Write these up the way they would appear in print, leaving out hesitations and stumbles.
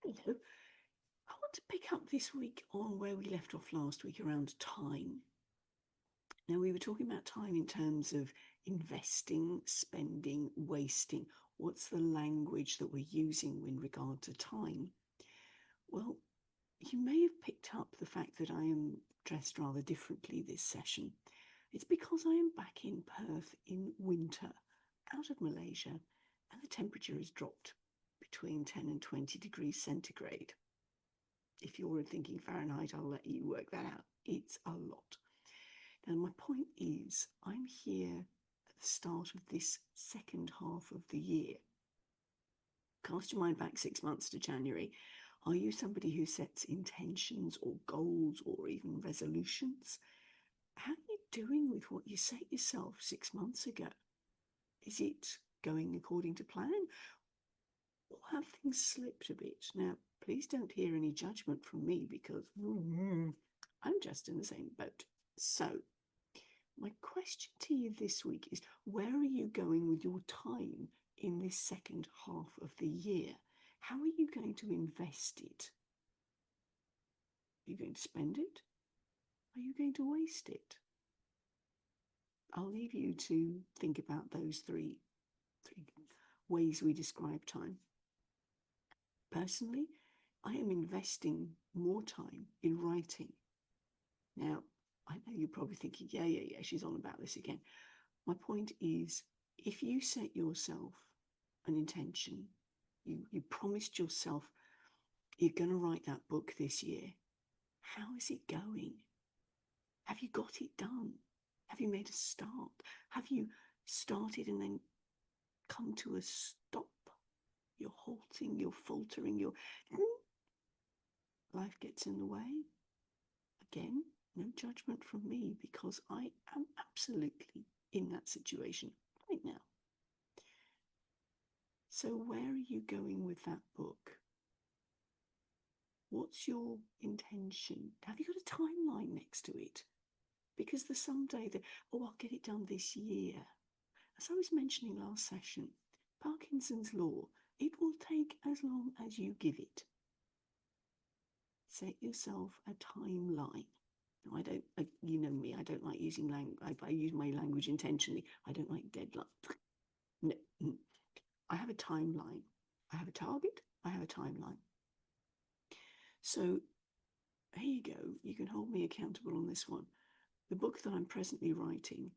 Hello. I want to pick up this week on where we left off last week around time. Now, we were talking about time in terms of investing, spending, wasting. What's the language that we're using in regard to time? Well, you may have picked up the fact that I am dressed rather differently this session. It's because I am back in Perth in winter, out of Malaysia, and the temperature has dropped between 10 and 20 degrees centigrade. If you're thinking Fahrenheit, I'll let you work that out. It's a lot. Now, my point is, I'm here at the start of this second half of the year. Cast your mind back 6 months to January. Are you somebody who sets intentions or goals or even resolutions? How are you doing with what you set yourself 6 months ago? Is it going according to plan? Or have things slipped a bit? Now, please don't hear any judgment from me because I'm just in the same boat. So, my question to you this week is, where are you going with your time in this second half of the year? How are you going to invest it? Are you going to spend it? Are you going to waste it? I'll leave you to think about those three ways we describe time. Personally, I am investing more time in writing. Now, I know you're probably thinking, yeah, she's on about this again. My point is, if you set yourself an intention, you promised yourself you're going to write that book this year, how is it going? Have you got it done? Have you made a start? Have you started and then come to a stop? You're halting, you're faltering, life gets in the way. Again, no judgment from me because I am absolutely in that situation right now. So where are you going with that book? What's your intention? Have you got a timeline next to it? Because there's someday that, I'll get it done this year. As I was mentioning last session, Parkinson's law, it will take as long as you give it. Set yourself a timeline. Now, you know me, I don't like using language. I use my language intentionally. I don't like deadline. No, I have a timeline. I have a target. I have a timeline. So here you go. You can hold me accountable on this one. The book that I'm presently writing,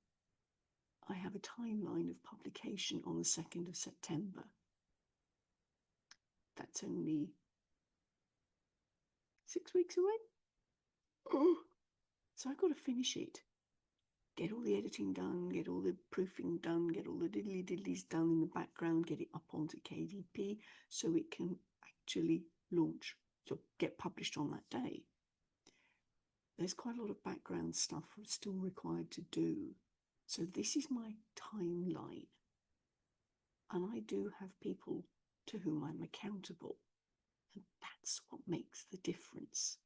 I have a timeline of publication on the 2nd of September. That's only 6 weeks away. Oh, so I've got to finish it. Get all the editing done, get all the proofing done, get all the diddly-diddlies done in the background, get it up onto KDP so it can actually launch, so get published on that day. There's quite a lot of background stuff still required to do. So this is my timeline. And I do have people to whom I'm accountable. And that's what makes the difference.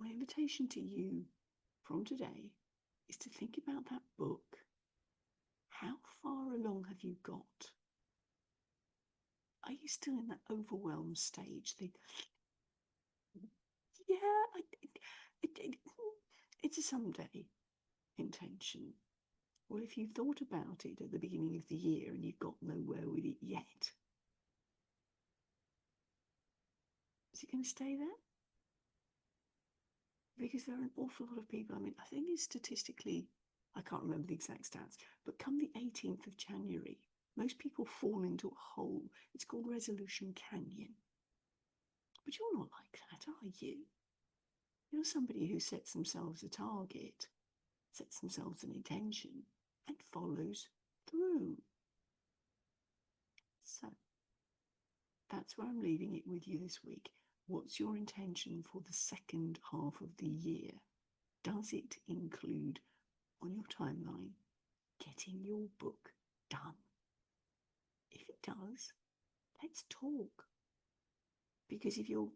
My invitation to you from today is to think about that book. How far along have you got? Are you still in that overwhelm stage? It's a someday intention. Well, if you thought about it at the beginning of the year and you've got nowhere with it yet, is it going to stay there? Because there are an awful lot of people, I think it's statistically, I can't remember the exact stats, but come the 18th of January, most people fall into a hole. It's called Resolution Canyon. But you're not like that, are you? You're somebody who sets themselves a target, sets themselves an intention, and follows through. So, that's where I'm leaving it with you this week. What's your intention for the second half of the year? Does it include, on your timeline, getting your book done? If it does, let's talk. Because if you're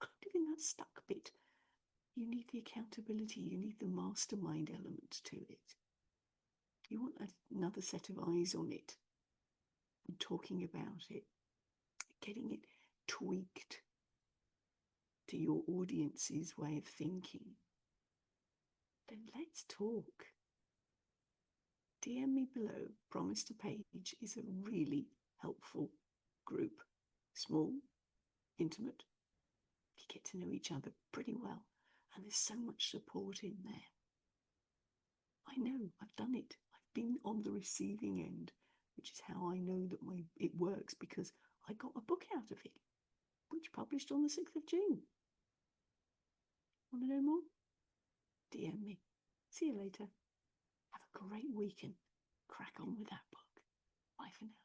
kind of in that stuck bit, you need the accountability, you need the mastermind element to it. You want another set of eyes on it and talking about it. getting it tweaked to your audience's way of thinking, then let's talk. DM me below. Promise to Page is a really helpful group. Small, intimate. You get to know each other pretty well, and there's so much support in there. I know, I've done it. I've been on the receiving end, which is how I know that it works, because I got a book out of it, which published on the 6th of June. Want to know more? DM me. See you later. Have a great weekend. Crack on with that book. Bye for now.